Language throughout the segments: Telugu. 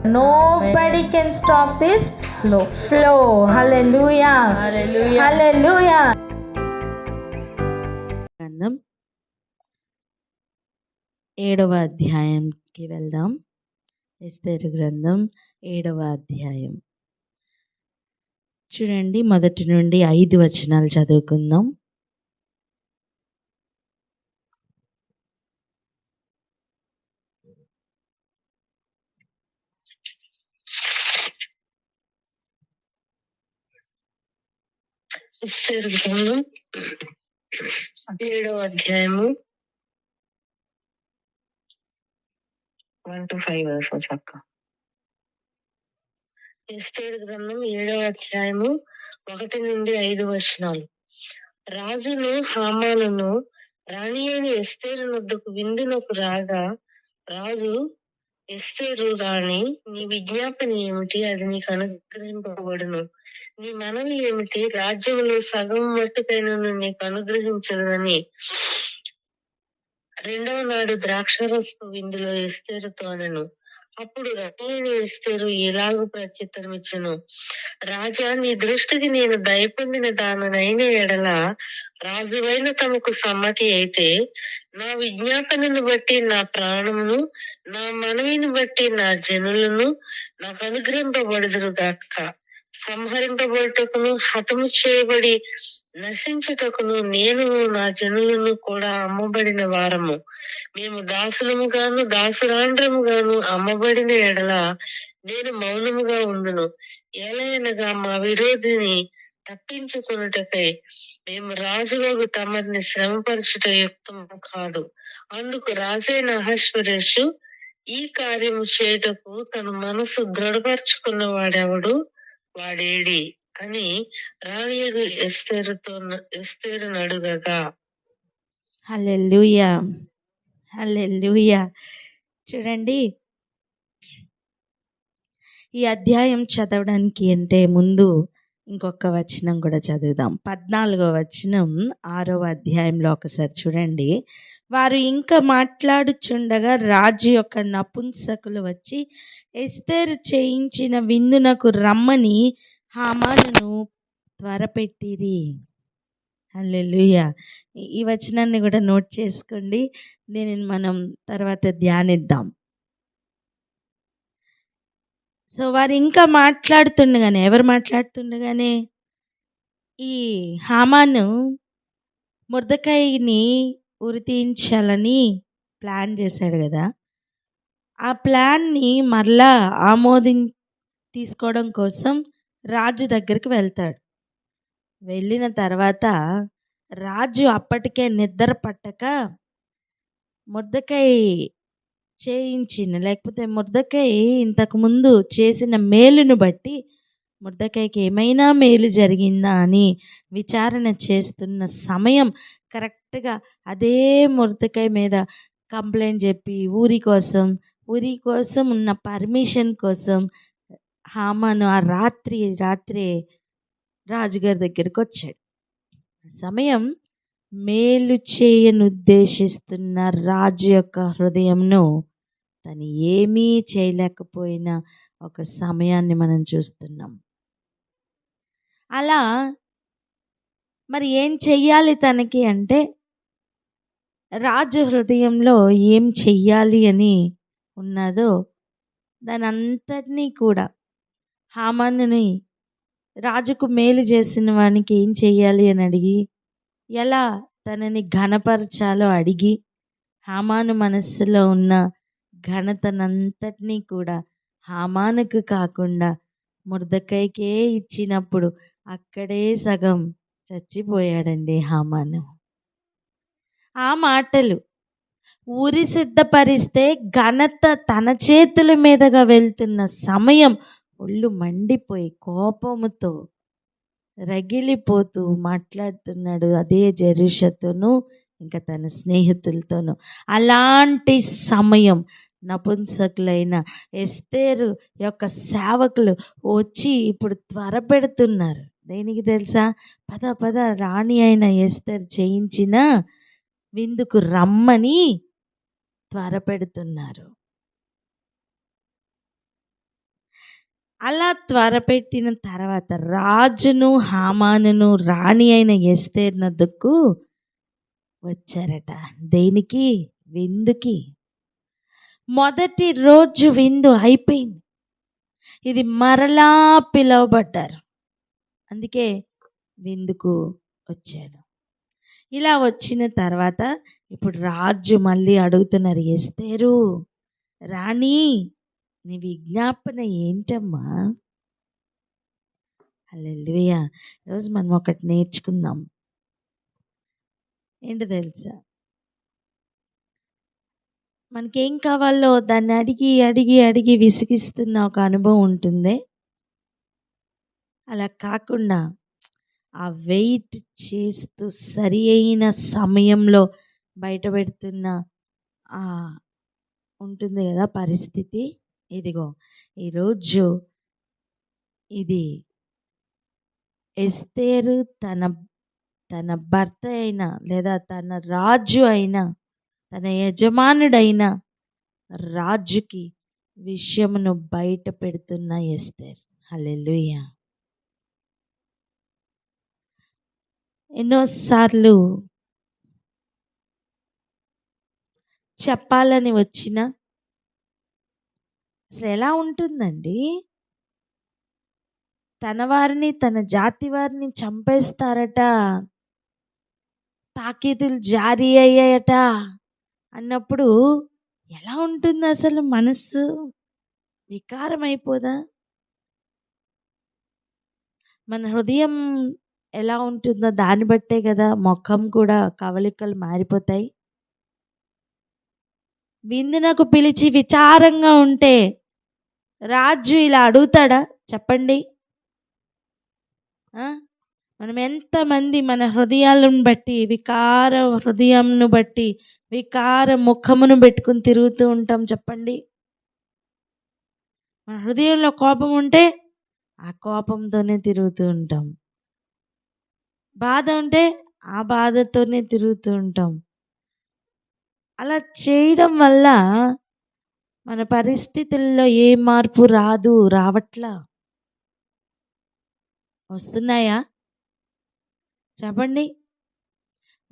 Nobody can stop this flow. Hallelujah. Hallelujah. Hallelujah. గ్రంథం 7వ అధ్యాయంకి వెళ్దాం. ఎస్తేరు గ్రంథం 7వ అధ్యాయం చూడండి, మొదటి నుండి 5 వచనాలు చదువుకుందాం. ఎస్తేరు గ్రంథం 7వ అధ్యాయము 1 to 5 వర్సెస్ అక్క. ఎస్తేరు గ్రంథం 7వ అధ్యాయము 1 నుండి 5 వచనాలు. రాజును హామానును రాణి అయిన ఎస్తేరు వద్దకు విందునకు రాగా, రాజు, ఎస్తేరు రాణి, నీ విజ్ఞాపన ఏమిటి? అది నీకు అనుగ్రహింపబడును. నీ మనవి ఏమిటి? రాజ్యంలో సగం మట్టుకైనను నీకు అనుగ్రహించదని 2వ నాడు ద్రాక్షరసపు విందులో ఎస్తేరుతో అనెను. అప్పుడు రాణి అయిన ఎస్తేరు ఇలాగు ప్రత్యుత్తరం ఇచ్చెను. రాజా, నీ దృష్టికి నేను దయపొందిన దాననైన ఎడల రాజువైన తమకు సమ్మతి అయితే, నా విజ్ఞాపనను బట్టి నా ప్రాణమును, నా మనవిని బట్టి నా జనులను నాకు అనుగ్రహింపబడుదురు గాక. సంహరింపబడుటకును హతము చేయబడి నశించుటకును నేను నా జనులను కూడా అమ్మబడిన వారము. మేము దాసులముగాను దాసురాండ్రముగాను అమ్మబడిన ఎడల నేను మౌనముగా ఉండును. ఏలయనగా మా విరోధిని తప్పించుకొనుటకై మేము రాజులకు తమని శ్రమపరచుట యుక్తము కాదు. అందుకు రాజైన అహష్వేరోషు ఈ కార్యము చేయుటకు తన మనసు దృఢపరచుకున్న వాడెవడు? వాడేడి అని రాణియగు ఎస్తేరు అడుగగా. హల్లెలూయా, హల్లెలూయా. చూడండి, ఈ అధ్యాయం చదవడానికి అంటే ముందు ఇంకొక వచనం కూడా చదువుదాం. 14వ వచనం 6వ అధ్యాయంలో ఒకసారి చూడండి. వారు ఇంకా మాట్లాడుచుండగా రాజు యొక్క నపుంసకులు వచ్చి ఎస్తేరు చేయించిన విందునకు రమ్మని హామానును త్వరపెట్టిరి. హల్లెలూయా. ఈ వచనాన్ని కూడా నోట్ చేసుకోండి, దీనిని మనం తర్వాత ధ్యానిద్దాం. సో వారు ఇంకా మాట్లాడుతుండగానే, ఎవరు మాట్లాడుతుండగానే? ఈ హామాను మొర్దెకైని ఉరి తీయించాలని ప్లాన్ చేశాడు కదా. ఆ ప్లాన్ని మరలా తీసుకోవడం కోసం రాజు దగ్గరికి వెళ్తాడు. వెళ్ళిన తర్వాత రాజు అప్పటికే నిద్ర పట్టక మొర్దెకై చేయించిన, లేకపోతే మొర్దెకై ఇంతకుముందు చేసిన మేలును బట్టి మొర్దెకైకి ఏమైనా మేలు జరిగిందా అని విచారణ చేస్తున్న సమయం కరెక్ట్గా అదే మొర్దెకై మీద కంప్లైంట్ చెప్పి ఊరి కోసం ఉన్న పర్మిషన్ కోసం హామాను ఆ రాత్రే రాజుగారి దగ్గరికి వచ్చాడు. సమయం మేలు చేయనుద్దేశిస్తున్న రాజు యొక్క హృదయంను తను ఏమీ చేయలేకపోయిన ఒక సమయాన్ని మనం చూస్తున్నాం. అలా మరి ఏం చెయ్యాలి తనకి అంటే, రాజు హృదయంలో ఏం చెయ్యాలి అని ఉన్నదో దాని అంతటినీ కూడా హామానుని రాజుకు మేలు చేసిన వానికి ఏం చెయ్యాలి అని అడిగి, ఎలా తనని ఘనపరచాలో అడిగి, హామాను మనస్సులో ఉన్న ఘనతనంతటినీ కూడా హామానుకు కాకుండా మొర్దెకైకే ఇచ్చినప్పుడు అక్కడే సగం చచ్చిపోయాడండి హామాను. ఆ మాటలు ఊరి సిద్ధపరిస్తే ఘనత తన చేతుల మీదుగా వెళ్తున్న సమయం ఒళ్ళు మండిపోయి కోపముతో రగిలిపోతూ మాట్లాడుతున్నాడు అదే జెరూషతోనూ ఇంకా తన స్నేహితులతోనూ. అలాంటి సమయం నపుంసకులైన ఎస్తేరు యొక్క సేవకులు వచ్చి ఇప్పుడు త్వరపెడుతున్నారు. దేనికి తెలుసా? పద రాణి అయిన ఎస్తేరు చేయించిన విందుకు రమ్మని త్వరపెడుతున్నారు. అలా త్వరపెట్టిన తర్వాత రాజును హామానును రాణి అయిన ఎస్తేరు నొద్దకు వచ్చారట. దేనికి? విందుకి. మొదటి రోజు విందు అయిపోయింది. ఇది మరలా పిలువబడ్డారు, అందుకే విందుకు వచ్చాడు. ఇలా వచ్చిన తర్వాత ఇప్పుడు రాజు మళ్ళీ అడుగుతున్నారు, ఎస్తేరు రాణి నీ విజ్ఞాపన ఏంటమ్మా? హల్లెలూయా. ఈరోజు మనం ఒకటి నేర్చుకుందాం. ఏంటో తెలుసా? మనకేం కావాలో దాన్ని అడిగి అడిగి అడిగి విసిగిస్తున్న ఒక అనుభవం ఉంటుంది. అలా కాకుండా ఆ వెయిట్ చేస్తూ సరి అయిన సమయంలో బయట పెడుతున్న ఉంటుంది కదా పరిస్థితి. ఇదిగో ఈరోజు ఇది ఎస్తేరు తన భర్త అయిన లేదా తన రాజు అయిన తన యజమానుడైన రాజుకి విషయమును బయట పెడుతున్న ఎస్తేరు. హల్లెలూయా. ఎన్నోసార్లు చెప్పాలని వచ్చిన అసలు ఎలా ఉంటుందండి? తన వారిని తన జాతి వారిని చంపేస్తారట, తాకీదులు జారీ అయ్యాయట అన్నప్పుడు ఎలా ఉంటుంది? అసలు మనస్సు వికారం అయిపోదా? మన హృదయం ఎలా ఉంటుందో దాన్ని బట్టే కదా ముఖం కూడా కవలికలు మారిపోతాయి. విందునకు పిలిచి విచారంగా ఉంటే రాజు ఇలా అడుగుతాడా? చెప్పండి. మనం ఎంతమంది మన హృదయాలను బట్టి వికార హృదయంను బట్టి వికార ముఖమును పెట్టుకుని తిరుగుతూ ఉంటాం చెప్పండి. మన హృదయంలో కోపం ఉంటే ఆ కోపంతోనే తిరుగుతూ ఉంటాం, బాధ ఉంటే ఆ బాధతోనే తిరుగుతూ ఉంటాం. అలా చేయడం వల్ల మన పరిస్థితుల్లో ఏ మార్పు రావట్లా. వస్తున్నాయా? చెప్పండి.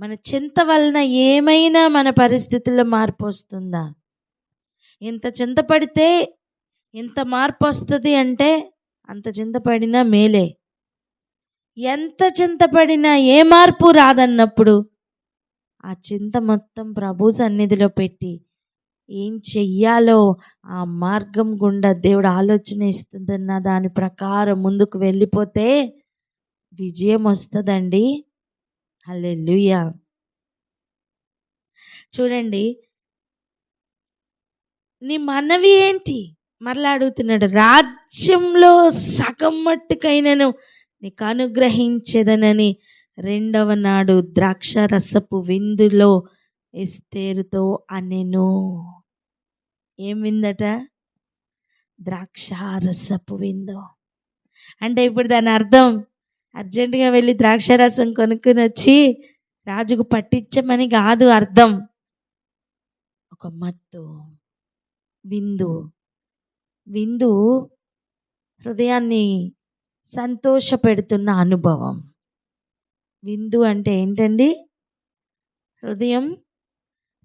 మన చింత వలన ఏమైనా మన పరిస్థితుల్లో మార్పు వస్తుందా? ఎంత చింతపడితే ఎంత మార్పు వస్తుంది అంటే అంత చింతపడినా మేలే. ఎంత చింతపడినా ఏ మార్పు రాదన్నప్పుడు ఆ చింత మొత్తం ప్రభు సన్నిధిలో పెట్టి ఏం చెయ్యాలో ఆ మార్గం గుండా దేవుడు ఆలోచన ఇస్తుందన్న దాని ప్రకారం ముందుకు వెళ్ళిపోతే విజయం వస్తుందండి. హల్లెలూయా. చూడండి, నీ మనవి ఏంటి? మరలా అడుగుతున్నాడు. రాజ్యంలో సగం మట్టుకైనను నీకు అనుగ్రహించేదనని రెండవ నాడు ద్రాక్ష రసపు విందులో ఎస్తేరుతో అనెను. ఏం విందట? ద్రాక్ష రసపు విందు. అంటే ఇప్పుడు దాని అర్థం అర్జెంటుగా వెళ్ళి ద్రాక్ష రసం కొనుక్కుని వచ్చి రాజుకు పట్టించమని కాదు అర్థం. ఒక మత్తు విందు హృదయాన్ని సంతోషపెడుతున్న అనుభవం. విందు అంటే ఏంటండి? హృదయం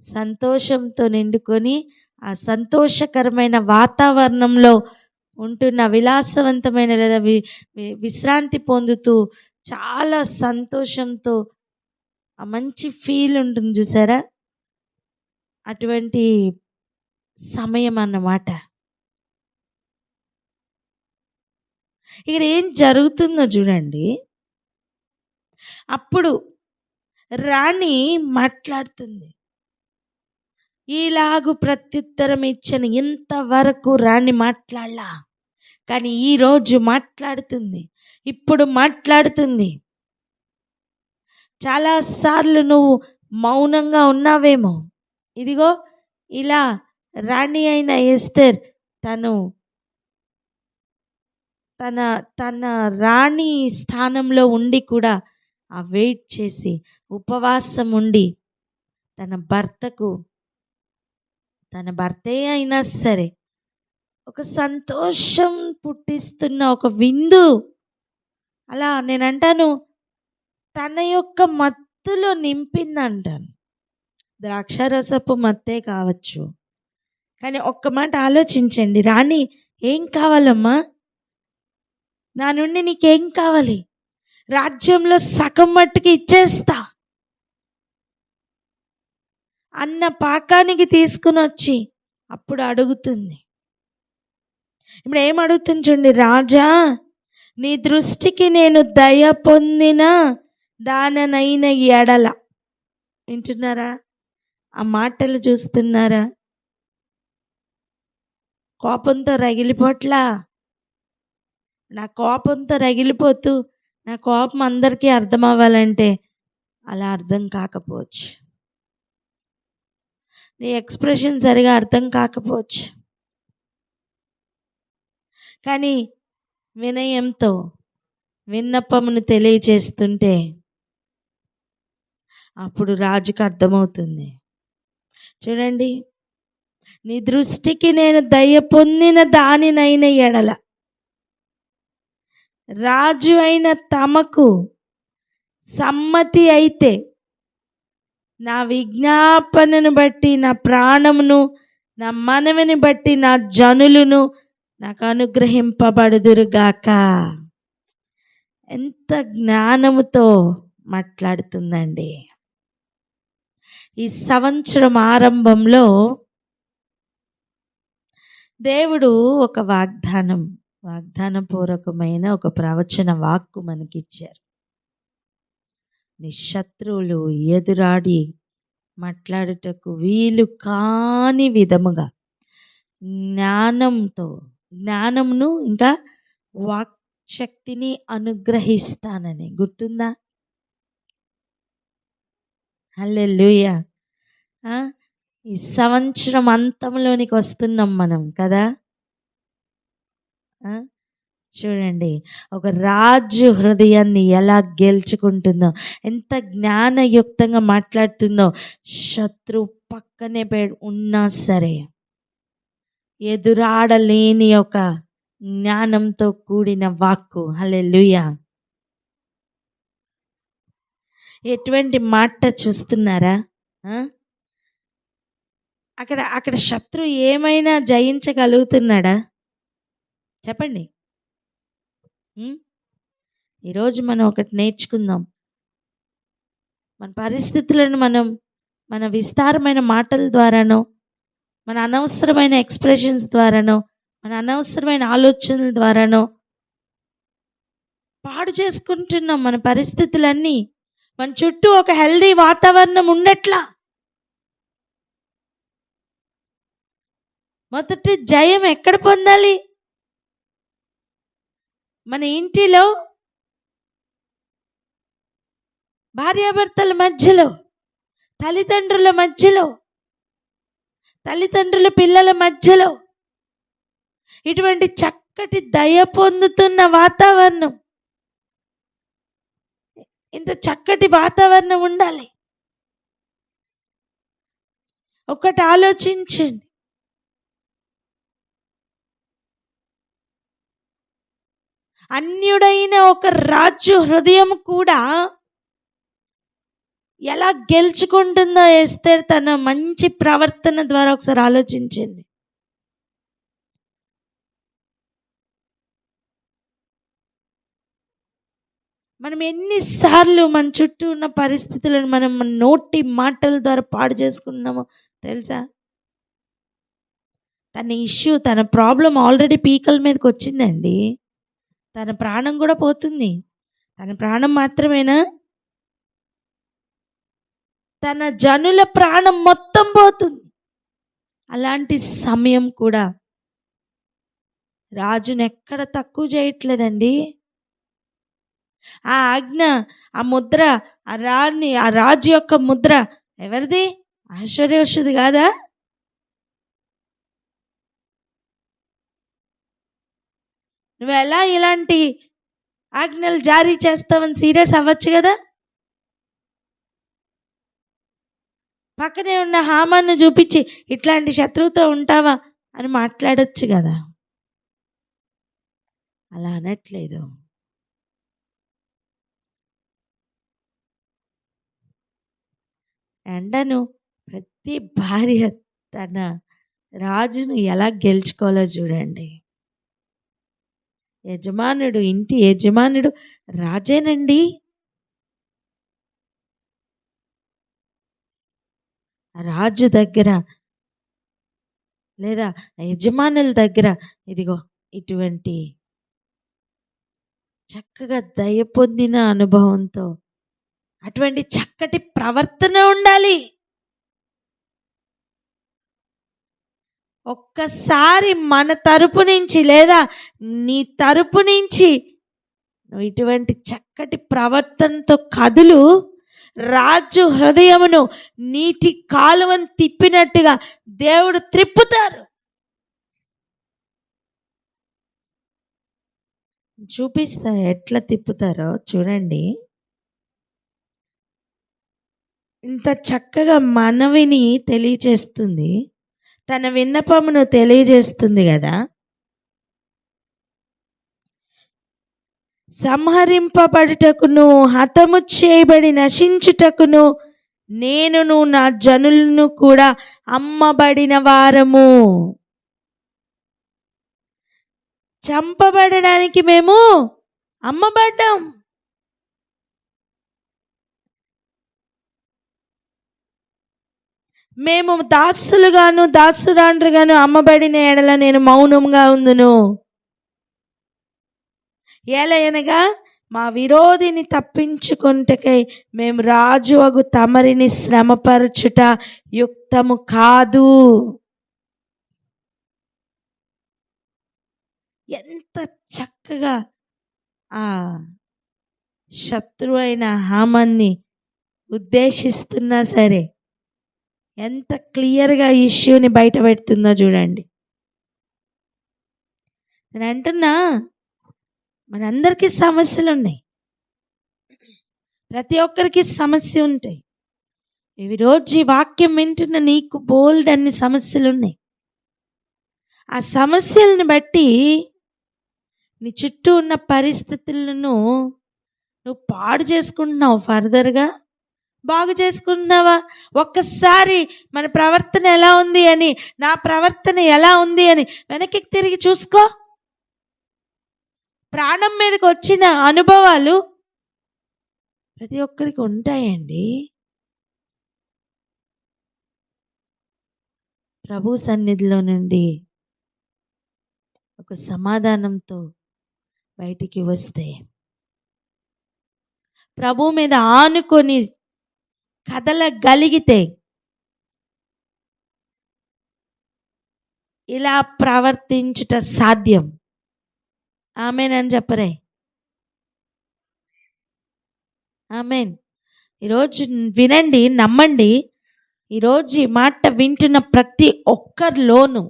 సంతోషంతో నిండుకొని ఆ సంతోషకరమైన వాతావరణంలో ఉంటున్న విలాసవంతమైన లేదా విశ్రాంతి పొందుతూ చాలా సంతోషంతో ఆ మంచి ఫీల్ ఉంటుంది చూసారా, అటువంటి సమయం అన్నమాట. ఇక్కడ ఏం జరుగుతుందో చూడండి. అప్పుడు రాణి మాట్లాడుతుంది. ఇలాగు ప్రత్యుత్తరం ఇచ్చను. ఇంతవరకు రాణి మాట్లాడలా, కానీ ఈరోజు మాట్లాడుతుంది. ఇప్పుడు మాట్లాడుతుంది. చాలాసార్లు నువ్వు మౌనంగా ఉన్నావేమో. ఇదిగో ఇలా రాణి అయిన ఎస్తేర్ తన రాణి స్థానంలో ఉండి కూడా ఆ వెయిట్ చేసి ఉపవాసం ఉండి తన భర్తే అయినా సరే ఒక సంతోషం పుట్టిస్తున్న ఒక విందు. అలా నేనంటాను, తన యొక్క మత్తులో నింపిందంటాను. ద్రాక్షారసపు మత్తే కావచ్చు, కానీ ఒక్క మాట ఆలోచించండి. రాణి, ఏం కావాలమ్మా? నా నుండి నీకేం కావాలి? రాజ్యంలో సగం మట్టుకి ఇచ్చేస్తా అన్న పాకానికి తీసుకుని వచ్చి అప్పుడు అడుగుతుంది. ఇప్పుడు ఏం అడుగుతుంది చూడండి. రాజా, నీ దృష్టికి నేను దయ పొందిన దాననైన ఎడల. వింటున్నారా? ఆ మాటలు చూస్తున్నారా? కోపంతో రగిలిపోట్లా. నా కోపంతో రగిలిపోతూ నా కోపం అందరికీ అర్థం అవ్వాలంటే అలా అర్థం కాకపోవచ్చు. నీ ఎక్స్ప్రెషన్ సరిగా అర్థం కాకపోవచ్చు, కానీ వినయంతో విన్నపమును తెలియచేస్తుంటే అప్పుడు రాజుకు అర్థమవుతుంది. చూడండి, నీ దృష్టికి నేను దయ పొందిన దానినైన ఎడల, రాజు అయిన తమకు సమ్మతి అయితే నా విజ్ఞాపనను బట్టి, నా ప్రాణమును, నా మనవిని బట్టి నా జనులను నాకు అనుగ్రహింపబడుదురుగాక. ఎంత జ్ఞానముతో మాట్లాడుతుందండి. ఈ సంవత్సరం ఆరంభంలో దేవుడు ఒక వాగ్దానపూర్వకమైన ఒక ప్రవచన వాక్కు మనకిచ్చారు. నీ శత్రువులు ఎదురాడి మాట్లాడుటకు వీలు కాని విధముగా జ్ఞానమును ఇంకా వాక్శక్తిని అనుగ్రహిస్తానని. గుర్తుందా? హల్లెలూయా. ఈ సంవత్సరం అంతంలోనికి వస్తున్నాం మనం కదా. చూడండి, ఒక రాజు హృదయాన్ని ఎలా గెలుచుకుంటుందో, ఎంత జ్ఞానయుక్తంగా మాట్లాడుతుందో. శత్రు పక్కనే ఉన్నా సరే ఎదురాడలేని ఒక జ్ఞానంతో కూడిన వాక్కు. హల్లెలూయా. ఎటువంటి మాట చూస్తున్నారా? అక్కడ శత్రు ఏమైనా జయించగలుగుతున్నాడా? చెప్పండి. ఈరోజు మనం ఒకటి నేర్చుకుందాం. మన పరిస్థితులను మన విస్తారమైన మాటల ద్వారానో, మన అనవసరమైన ఎక్స్ప్రెషన్స్ ద్వారానో, మన అనవసరమైన ఆలోచనల ద్వారానో పాడు చేసుకుంటున్నాం మన పరిస్థితులన్నీ. మన చుట్టూ ఒక హెల్దీ వాతావరణం ఉండట్లా. మొదటి జయం ఎక్కడ పొందాలి? మన ఇంటిలో, భార్యాభర్తల మధ్యలో, తల్లిదండ్రుల మధ్యలో, తల్లిదండ్రుల పిల్లల మధ్యలో ఇటువంటి చక్కటి దయ పొందుతున్న వాతావరణం, ఇంత చక్కటి వాతావరణం ఉండాలి. ఒకటి ఆలోచించండి. అన్యుడైన ఒక రాజు హృదయం కూడా ఎలా గెలుచుకుంటుందో ఎస్తేర్ తన మంచి ప్రవర్తన ద్వారా ఒకసారి ఆలోచించండి. మనం ఎన్నిసార్లు మన చుట్టూ ఉన్న పరిస్థితులను మనం మన నోటి మాటల ద్వారా పాడు చేసుకున్నామో తెలుసా? తన ప్రాబ్లం ఆల్రెడీ పీకల మీదకి వచ్చిందండి. తన ప్రాణం కూడా పోతుంది. తన ప్రాణం మాత్రమేనా, తన జనుల ప్రాణం మొత్తం పోతుంది. అలాంటి సమయం కూడా రాజును ఎక్కడ తక్కువ చేయట్లేదండి. ఆ ఆజ్ఞ, ఆ ముద్ర, ఆ రాజు యొక్క ముద్ర ఎవరిది? ఐశ్వర్యవశుది కాదా? నువ్వు ఎలా ఇలాంటి ఆజ్ఞలు జారీ చేస్తావని సీరియస్ అవ్వచ్చు కదా. పక్కనే ఉన్న హామాను చూపించి ఇట్లాంటి శత్రువుతో ఉంటావా అని మాట్లాడొచ్చు కదా. అలా అనట్లేదు. ఎండను ప్రతి భార్య తన రాజును ఎలా గెలుచుకోవాలో చూడండి. ఇంటి యజమానుడు రాజేనండి. రాజు దగ్గర లేదా యజమానుల దగ్గర ఇదిగో ఇటువంటి చక్కగా దయ పొందిన అనుభవంతో అటువంటి చక్కటి ప్రవర్తన ఉండాలి. ఒక్కసారి మన తరపు నుంచి లేదా నీ తరపు నుంచి నువ్వు ఇటువంటి చక్కటి ప్రవర్తనతో కదులు, రాజు హృదయమును నీటి కాలువను తిప్పినట్టుగా దేవుడు త్రిప్పుతారు. చూపిస్తా ఎట్లా తిప్పుతారో చూడండి. ఇంత చక్కగా మనవిని తెలియజేస్తుంది, తన విన్నపమును తెలియజేస్తుంది కదా. సంహరింపబడుటకును హతము చేయబడి నశించుటకును నేనును నా జనులను కూడా అమ్మబడిన వారము. చంపబడడానికి మేము అమ్మబడ్డాం. మేము దాసులుగాను దాసురాండ్రుగాను అమ్మబడిన ఎడల నేను మౌనంగా ఉందును. ఎలయనగా మా విరోధిని తప్పించుకొనుటకై మేము రాజువగు తమరిని శ్రమపరచుట యుక్తము కాదు. ఎంత చక్కగా ఆ శత్రువు అయిన హామాన్ని ఉద్దేశిస్తున్నా సరే ఎంత క్లియర్గా ఇష్యూని బయట పెడుతుందో చూడండి. నేను అంటున్నా, మనందరికీ సమస్యలు ఉన్నాయి, ప్రతి ఒక్కరికి సమస్య ఉంటాయి. ఈరోజు ఈ వాక్యం వింటున్న నీకు బోల్డ్ అన్ని సమస్యలు ఉన్నాయి. ఆ సమస్యలను బట్టి నీ చుట్టూ ఉన్న పరిస్థితులను నువ్వు పాడు చేసుకుంటున్నావు, ఫర్దర్గా బాగు చేసుకుంటున్నావా? ఒక్కసారి మన ప్రవర్తన ఎలా ఉంది అని, నా ప్రవర్తన ఎలా ఉంది అని వెనక్కి తిరిగి చూసుకో. ప్రాణం మీదకి వచ్చిన అనుభవాలు ప్రతి ఒక్కరికి ఉంటాయండి. ప్రభు సన్నిధిలో నుండి ఒక సమాధానంతో బయటికి వస్తే, ప్రభు మీద ఆనుకొని కదలగలిగితే ఇలా ప్రవర్తించుట సాధ్యం. ఆమెన్ అని చెప్పరే. ఆమెన్. ఈరోజు వినండి, నమ్మండి. ఈరోజు ఈ మాట వింటున్న ప్రతి ఒక్కరిలోనూ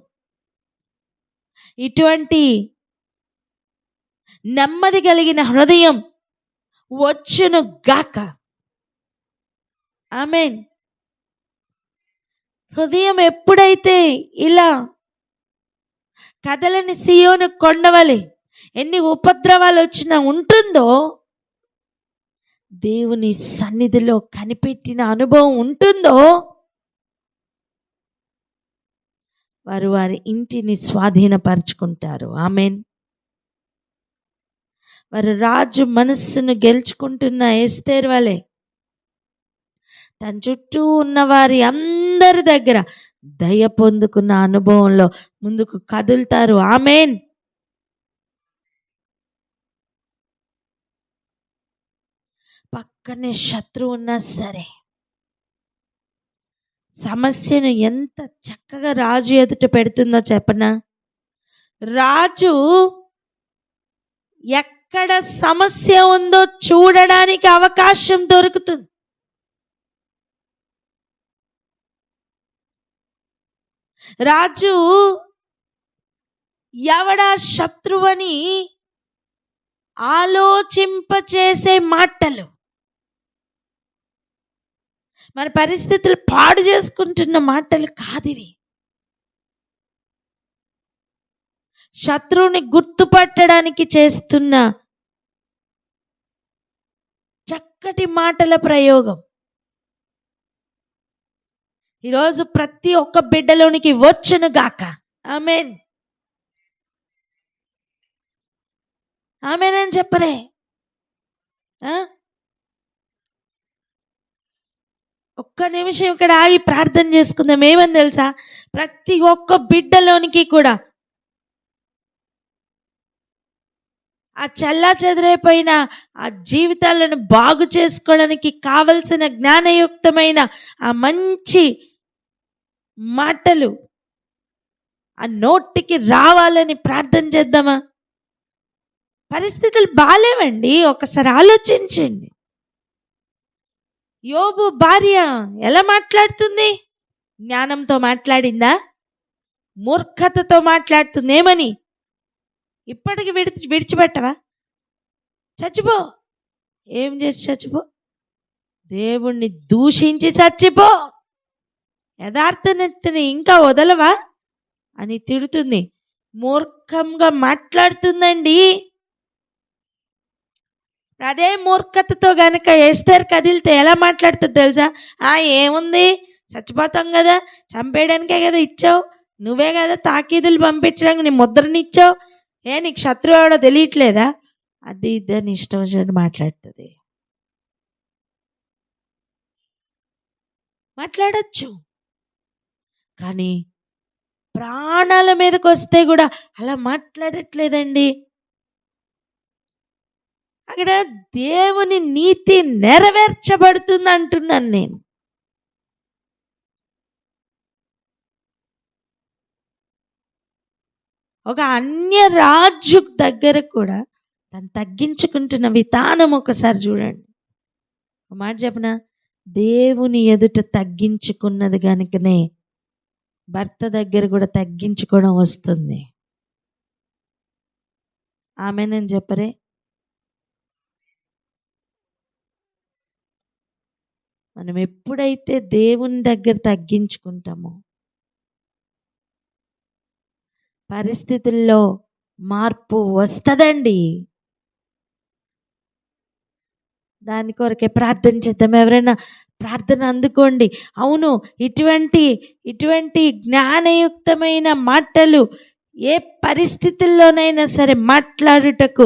ఇటువంటి నెమ్మది కలిగిన హృదయం వచ్చును గాక. ఆమెన్. హృదయం ఎప్పుడైతే ఇలా కదలని సియోను కొండవలె ఎన్ని ఉపద్రవాలు వచ్చినా ఉంటుందో, దేవుని సన్నిధిలో కనిపెట్టిన అనుభవం ఉంటుందో, వారు వారి ఇంటిని స్వాధీనపరుచుకుంటారు. ఆమెన్. వారు రాజు మనస్సును గెలుచుకుంటున్న ఎస్తేరు వలె తన చుట్టూ ఉన్న వారి అందరి దగ్గర దయ పొందుకున్న అనుభవంలో ముందుకు కదులుతారు. ఆమెన్. పక్కనే శత్రువు ఉన్నా సరే సమస్యను ఎంత చక్కగా రాజు ఎదుట పెడుతుందో చెప్పనా? రాజు ఎక్కడ సమస్య ఉందో చూడడానికి అవకాశం దొరుకుతుంది. రాజు ఎవడా శత్రువని ఆలోచింపచేసే మాటలు, మన పరిస్థితులు పాడు చేసుకుంటున్న మాటలు కాదివి. శత్రువుని గుర్తుపట్టడానికి చేస్తున్న చక్కటి మాటల ప్రయోగం ఈరోజు ప్రతి ఒక్క బిడ్డలోనికి వచ్చును గాక. ఆమేన్, ఆమేన్ అని చెప్పరే. ఒక్క నిమిషం ఇక్కడ ఆగి ప్రార్థన చేసుకుందాం. ఏమని తెలుసా, ప్రతి ఒక్క బిడ్డలోనికి కూడా ఆ చల్లా చెదరైపోయిన ఆ జీవితాలను బాగు చేసుకోవడానికి కావలసిన జ్ఞానయుక్తమైన ఆ మంచి మాటలు ఆ నోటికి రావాలని ప్రార్థన చేద్దామా? పరిస్థితులు బాలేవండి, ఒకసారి ఆలోచించండి. యోబు భార్య ఎలా మాట్లాడుతుంది? జ్ఞానంతో మాట్లాడిందా? మూర్ఖతతో మాట్లాడుతుంది. ఏమని? ఇప్పటికి విడిచిపెట్టవా? చచ్చిపో. ఏం చేసి చచ్చిపో? దేవుణ్ణి దూషించి చచ్చిపో. యథార్థనెత్తని ఇంకా వదలవా అని తిడుతుంది. మూర్ఖంగా మాట్లాడుతుందండి. అదే మూర్ఖతతో గనక ఎస్తేర్ కదిలితే ఎలా మాట్లాడుతుంది తెలుసా? ఏముంది, చచ్చిపోతాం కదా, చంపేయడానికే కదా ఇచ్చావు, నువ్వే కదా తాకీదులు పంపించడానికి నీ ముద్రని ఇచ్చావు, నీకు శత్రువు ఎవడో తెలియట్లేదా? అది ఇద్దరిని ఇష్టం వచ్చినట్టు మాట్లాడుతుంది. మాట్లాడచ్చు, కానీ ప్రాణాల మీదకి వస్తే కూడా అలా మాట్లాడట్లేదండి. అక్కడ దేవుని నీతి నెరవేర్చబడుతుంది అంటున్నాను నేను. ఒక అన్య రాజు దగ్గర కూడా తను తగ్గించుకుంటున్న విధానం ఒకసారి చూడండి. ఒక మాట చెప్పనా, దేవుని ఎదుట తగ్గించుకున్నది కనుకనే భర్త దగ్గర కూడా తగ్గించుకోవడం వస్తుంది. ఆమెనని చెప్పరే. మనం ఎప్పుడైతే దేవుని దగ్గర తగ్గించుకుంటామో పరిస్థితుల్లో మార్పు వస్తుందండి. దాని కొరకే ప్రార్థన చేద్దాం. ఎవరైనా ప్రార్థన అందుకోండి. అవును, ఇటువంటి జ్ఞానయుక్తమైన మాటలు ఏ పరిస్థితుల్లోనైనా సరే మాట్లాడుటకు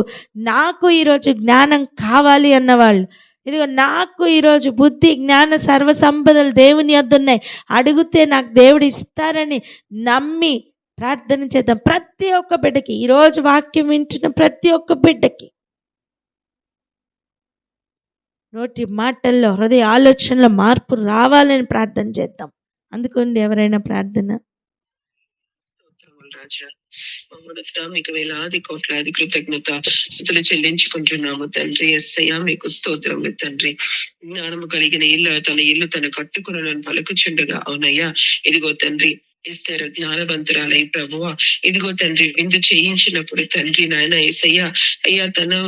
నాకు ఈరోజు జ్ఞానం కావాలి అన్నవాళ్ళు, ఇదిగో నాకు ఈరోజు బుద్ధి జ్ఞాన సర్వ సంపదలు దేవుని యొద్ద ఉన్నాయి, అడిగితే నాకు దేవుడు ఇస్తారని నమ్మి ప్రార్థన చేద్దాం. ప్రతి ఒక్క బిడ్డకి, ఈరోజు వాక్యం వింటున్న ప్రతి ఒక్క బిడ్డకి నోటి మాటల్లో, హృదయ ఆలోచనలో మార్పు రావాలని ప్రార్థన చేద్దాం. అందుకోండి ఎవరైనా ప్రార్థన. రాజా, మీకు వేలాది కోట్లాది కృతజ్ఞత స్తుతులు చెల్లించుకుంటున్నాము తండ్రి. యేసయ్యా మీకు స్తోత్రములు తండ్రి. జ్ఞానము కలిగిన తన ఇల్లు తన కట్టుకుని పలుకుచుండగా, అవునయ్యా ఇదిగో తండ్రి ఎస్తేరు జ్ఞానవంతురాలై ప్రభువా, ఇదిగో తండ్రి విందు చేయించినప్పుడు తండ్రి నాయన యేసయ్యా, అయ్యా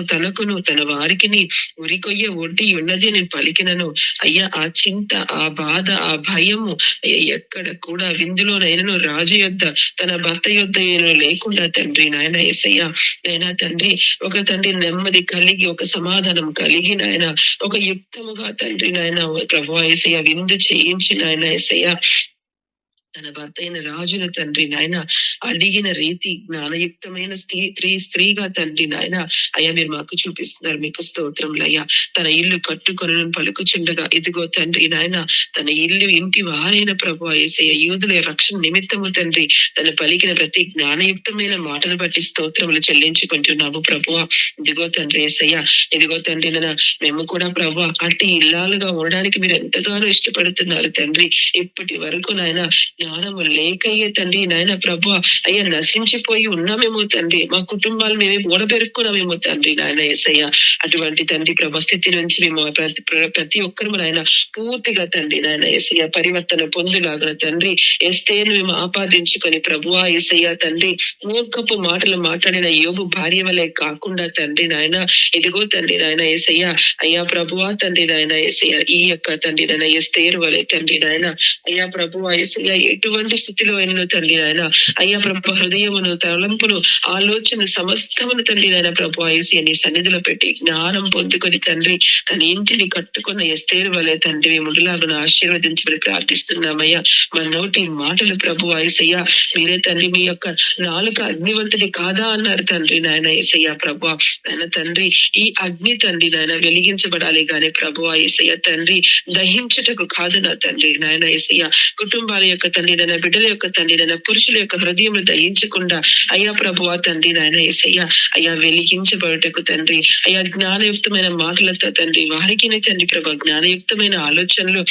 తనకును తన వారికిని ఉరికొయ్య ఒడ్డి ఉన్నది నేను పలికినను. అయ్యా ఆ చింత, ఆ బాధ, ఆ భయము ఎక్కడ కూడా విందులోనైనను రాజు యొద్ద తన భర్త యొద్ద లేకుండా తండ్రి నాయన యేసయ్యా, నైనా తండ్రి ఒక తండ్రి నెమ్మది కలిగి, ఒక సమాధానం కలిగి నాయన, ఒక యుక్తముగా తండ్రి నాయన ప్రభువా యేసయ్యా విందు చేయించి నాయన యేసయ్యా తన భర్త అయిన రాజును తండ్రి నాయన అడిగిన రీతి జ్ఞానయుక్తమైన స్త్రీగా తండ్రి నాయన అయ్యా మీరు మాకు చూపిస్తున్నారు. మీకు స్తోత్రములయ్యా. తన ఇల్లు కట్టుకొని పలుకుచుండగా, ఇదిగో తండ్రి నాయన తన ఇల్లు ఇంటి వారైన ప్రభువా యేసయ్య యూదుల రక్షణ నిమిత్తము తండ్రి తను పలికిన ప్రతి జ్ఞానయుక్తమైన మాటను బట్టి స్తోత్రములు చెల్లించుకుంటున్నాము ప్రభువా. ఇదిగో తండ్రి యేసయ్య, ఇదిగో తండ్రి మేము కూడా ప్రభువా అట్టి ఇల్లాలుగా ఉండడానికి మీరు ఎంతగానో ఇష్టపడుతున్నారు తండ్రి. ఇప్పటి వరకు నాయన జ్ఞానము లేకయ్యే తండ్రి నాయన ప్రభువా అయ్యా నశించిపోయి ఉన్నామేమో తండ్రి, మా కుటుంబాలు మేమే ఓడబెరుక్కున్నామేమో తండ్రి నాయన యేసయ్య. అటువంటి తండ్రి ప్రభు స్థితి నుంచి మేము ప్రతి ఒక్కరు నాయన పూర్తిగా తండ్రి నాయన యేసయ్య పరివర్తన పొందులాగిన తండ్రి ఎస్తేను మేము ఆపాదించుకొని ప్రభువా యేసయ్య తండ్రి మూర్ఖపు మాటలు మాట్లాడిన యోబు భార్య వలె కాకుండా తండ్రి నాయన ఇదిగో తండ్రి నాయన యేసయ్య అయ్యా ప్రభువా తండ్రి నాయన యేసయ్య ఈ యొక్క తండ్రి నాయన ఎస్తేరు వలె తండ్రి నాయన అయ్యా ప్రభువా యేసయ్య ఎటువంటి స్థితిలో అయినను తండ్రి నాయన అయ్యా ప్రభు హృదయమును, తలంపును, ఆలోచన సమస్తమును తండ్రి నాయన ప్రభు ఏసయ్య నీ సన్నిధిలో పెట్టి జ్ఞానం పొందుకొని తండ్రి తన ఇంటిని కట్టుకున్న ఎస్తేరు వలె తండ్రి ముడులాగును ఆశీర్వదించమని ప్రార్థిస్తున్నామయ్యా. మన నోటి మాటలు ప్రభు ఏసయ్య మీరే తండ్రి మీ యొక్క నాలుక అగ్ని వంటిది కాదా అన్నారు తండ్రి నాయన ఏసయ్య ప్రభు నాయన తండ్రి. ఈ అగ్ని తండ్రి నాయన వెలిగించబడాలి గాని ప్రభు ఏసయ్య తండ్రి దహించుటకు కాదు నా తండ్రి నాయన ఏసయ్య. కుటుంబాల యొక్క తండ్రి నాయన, బిడ్డల యొక్క తండ్రి నాయన, పురుషుల యొక్క హృదయం దహించకుండా అయ్యా ప్రభు తండ్రి నాయన ఏసయ్య అయ్యా వెలిగించబడుటకు తండ్రి అయ్యా జ్ఞానయుక్తమైన మాటలతో తండ్రి వారికి తండ్రి ప్రభు జ్ఞానయుక్తమైన ఆలోచనలు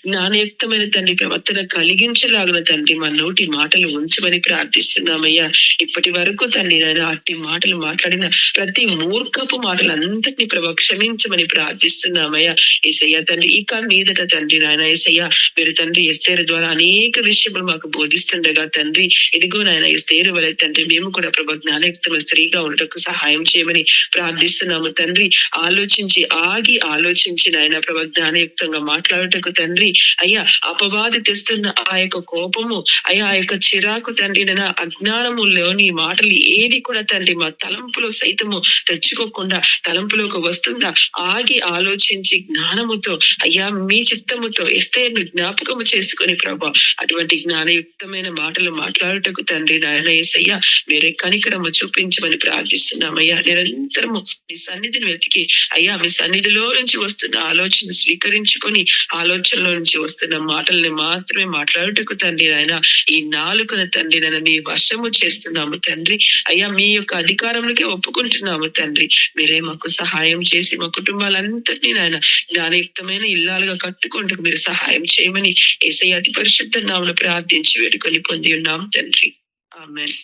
జ్ఞానయుక్తమైన తండ్రి ప్రవర్తన కలిగించలాగిన తండ్రి మా నోటి మాటలు ఉంచమని ప్రార్థిస్తున్నామయ్యా. ఇప్పటి వరకు తండ్రి నాయన అట్టి మాటలు మాట్లాడిన ప్రతి మూర్ఖపు మాటలంతటినీ ప్రభు క్షమించమని ప్రార్థిస్తున్నామయ్యా. ఏసయ్య తండ్రి ఇక మీదట తండ్రి నాయన ఏసయ్య మీరు తండ్రి ఎస్తేరు ద్వారా అనేక విషయములు మాకు బోధిస్తుండగా తండ్రి ఇదిగో నాయన ఎస్తేరు వలె తండ్రి మేము కూడా ప్రభు జ్ఞానయుక్తమైన స్త్రీగా ఉండటకు సహాయం చేయమని ప్రార్థిస్తున్నాము తండ్రి. ఆలోచించి నాయన ప్రభు జ్ఞానయుక్తంగా మాట్లాడుటకు తండ్రి అయ్యా అపవాది తెస్తున్న ఆ యొక్క కోపము అయ్యా ఆ యొక్క చిరాకు తండ్రి నాయన అజ్ఞానములోని మాటలు ఏవి కూడా తండ్రి మా తలంపులో సైతము తెచ్చుకోకుండా తలంపులోకి వస్తుందా ఆగి ఆలోచించి జ్ఞానముతో అయ్యా మీ చిత్తముతో ఎస్తేరును జ్ఞాపకము చేసుకొని ప్రభు అటువంటి జ్ఞానయుక్తమైన మాటలు మాట్లాడుటకు తండ్రి నాయన యేసయ్య మీరే కనికరము చూపించమని ప్రార్థిస్తున్నామయ్యా. నిరంతరము మీ సన్నిధిని వెతికి అయ్యా మీ సన్నిధిలో నుంచి వస్తున్న ఆలోచన స్వీకరించుకొని ఆలోచనలో నుంచి వస్తున్న మాటల్ని మాత్రమే మాట్లాడుటకు తండ్రి నాయన ఈ నాలుకను తండ్రి నాయన మీ వశము చేస్తున్నాము తండ్రి అయ్యా. మీ యొక్క అధికారంలోకి ఒప్పుకుంటున్నాము తండ్రి. మీరే మాకు సహాయం చేసి మా కుటుంబాలంతటినీ నాయన జ్ఞానయుక్తమైన ఇల్లాలుగా కట్టుకుంటూ మీరు సహాయం చేయమని యేసయ్య అతి పరిశుద్ధ నామములో ప్రార్థించి వేడుకొని పొంది ఉన్నాం తండ్రి. ఆమేన్.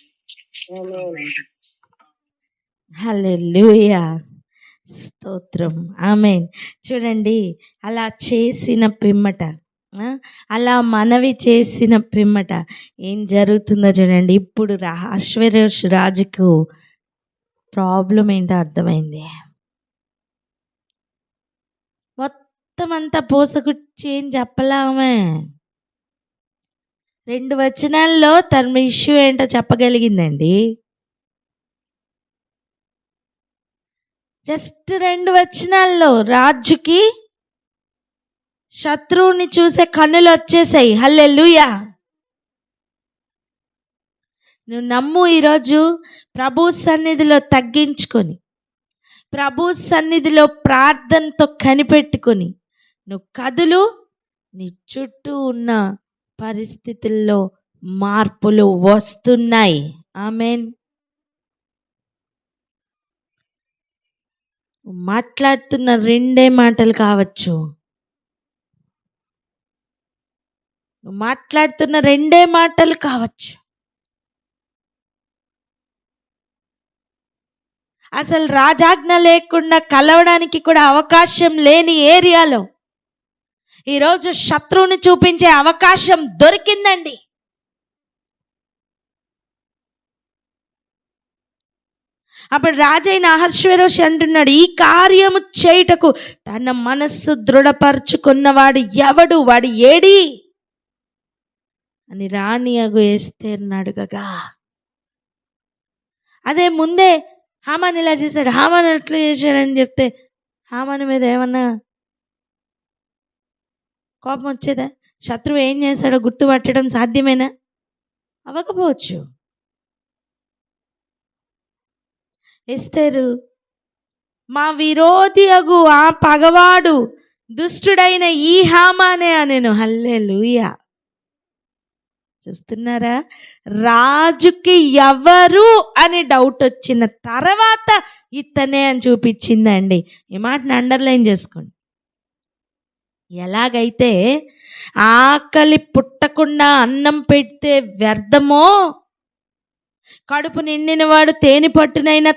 హల్లెలూయా, స్తోత్రం, ఆమేన్. చూడండి అలా చేసిన పిమ్మట అలా మనవి చేసిన పిమ్మట ఏం జరుగుతుందో చూడండి. ఇప్పుడు అశ్వేరోష్ రాజుకు ప్రాబ్లం ఏంటో అర్థమైంది. మొత్తం అంతా పోసగుచ్చి ఏం చెప్పలామే 2 వచనాల్లో తన ఇష్యూ ఏంటో చెప్పగలిగిందండి. జస్ట్ 2 వచనాల్లో రాజుకి శత్రువుని చూసే కన్నులు వచ్చేసాయి. హల్లెలూయా. నువ్వు నమ్ము, ఈరోజు ప్రభు సన్నిధిలో తగ్గించుకొని ప్రభు సన్నిధిలో ప్రార్థనతో కనిపెట్టుకొని నువ్వు కదులు. నీ చుట్టూ ఉన్న పరిస్థితుల్లో మార్పులు వస్తున్నాయి. ఆమేన్. మాట్లాడుతున్న 2 మాటలు కావచ్చు, మాట్లాడుతున్న 2 మాటలు కావచ్చు, అసలు రాజాజ్ఞ లేకుండా కలవడానికి కూడా అవకాశం లేని ఏరియాలో ఈరోజు శత్రువుని చూపించే అవకాశం దొరికిందండి. అప్పుడు రాజైన అహష్వేరోషు అంటున్నాడు, ఈ కార్యము చేయుటకు తన మనస్సు దృఢపరుచుకున్నవాడు ఎవడు, వాడు ఏడి అని రాణి అగు ఎస్తేరును అడగగా, అదే ముందే హామాను ఇలా చేశాడు, హామాను అట్లా చేశాడని చెప్తే హామాను మీద ఏమన్నా కోపం వచ్చేదా? శత్రువు ఏం చేశాడో గుర్తుపట్టడం సాధ్యమేనా? అవ్వకపోవచ్చు. ఎస్తేరు మా విరోధి అగు ఆ పగవాడు దుష్టుడైన ఈ హామానే అనేను. హల్లెలూయా. చూస్తున్నారా, రాజుకి ఎవరు అని డౌట్ వచ్చిన తర్వాత ఇతనే అని చూపించిందండి. ఈ మాటని అండర్లైన్ చేసుకోండి. ఎలాగైతే ఆకలి పుట్టకుండా అన్నం పెడితే వ్యర్థమో, కడుపు నిండిన వాడు తేనె పట్టునైనా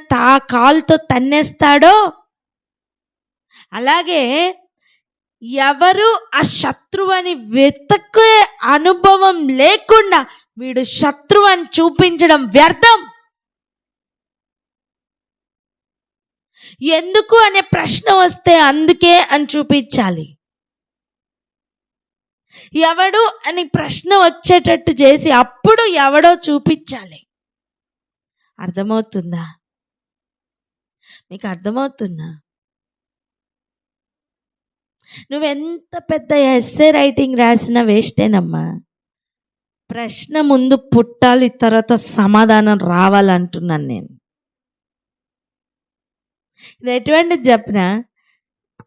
కాలుతో తన్నేస్తాడో, అలాగే ఎవరు ఆ శత్రువు అని వెతకే అనుభవం లేకుండా వీడు శత్రువు అని చూపించడం వ్యర్థం. ఎందుకు అనే ప్రశ్న వస్తే అందుకే అని చూపించాలి. ఎవడు అని ప్రశ్న వచ్చేటట్టు చేసి అప్పుడు ఎవడో చూపించాలి. అర్థమవుతుందా? మీకు అర్థమవుతుందా? నువ్వెంత పెద్ద ఎస్సే రైటింగ్ రాసినా వేస్టేనమ్మా. ప్రశ్న ముందు పుట్టాలి, తర్వాత సమాధానం రావాలంటున్నాను నేను. ఇది ఎటువంటిది చెప్పినా,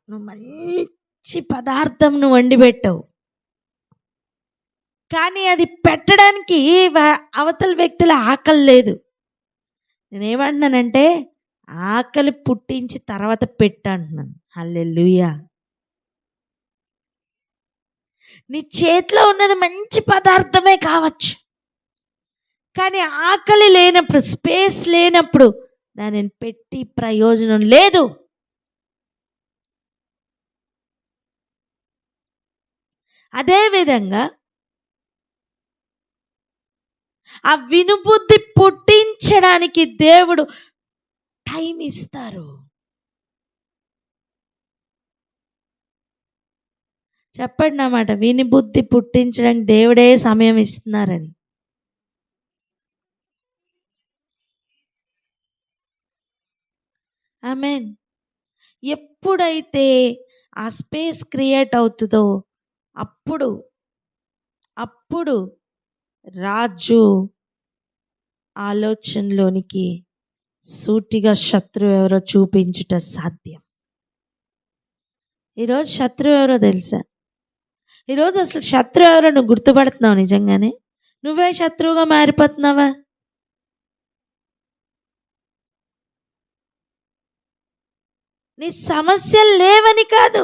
నువ్వు మంచి పదార్థం నువ్వు వండి పెట్టావు, కానీ అది పెట్టడానికి అవతల వ్యక్తుల ఆకలి లేదు. నేనేమంటున్నానంటే ఆకలి పుట్టించి తర్వాత పెట్టంటున్నాను. హల్లెలూయా. నీ చేతిలో ఉన్నది మంచి పదార్థమే కావచ్చు, కానీ ఆకలి లేనప్పుడు, స్పేస్ లేనప్పుడు దానిని పెట్టి ప్రయోజనం లేదు. అదేవిధంగా ఆ వినుబుద్ధి పుట్టించడానికి దేవుడు టైం ఇస్తారు. చెప్పండి నా మాట, వినుబుద్ధి పుట్టించడానికి దేవుడే సమయం ఇస్తున్నారని. ఆమేన్. ఎప్పుడైతే ఆ స్పేస్ క్రియేట్ అవుతుందో అప్పుడు రాజు ఆలోచనలోనికి సూటిగా శత్రువు ఎవరో చూపించుట సాధ్యం. ఈరోజు శత్రువు ఎవరో తెలుసా? ఈరోజు అసలు శత్రువు ఎవరో నువ్వు గుర్తుపడుతున్నావు? నిజంగానే నువ్వే శత్రువుగా మారిపోతున్నావా? నీ సమస్యలు లేవని కాదు,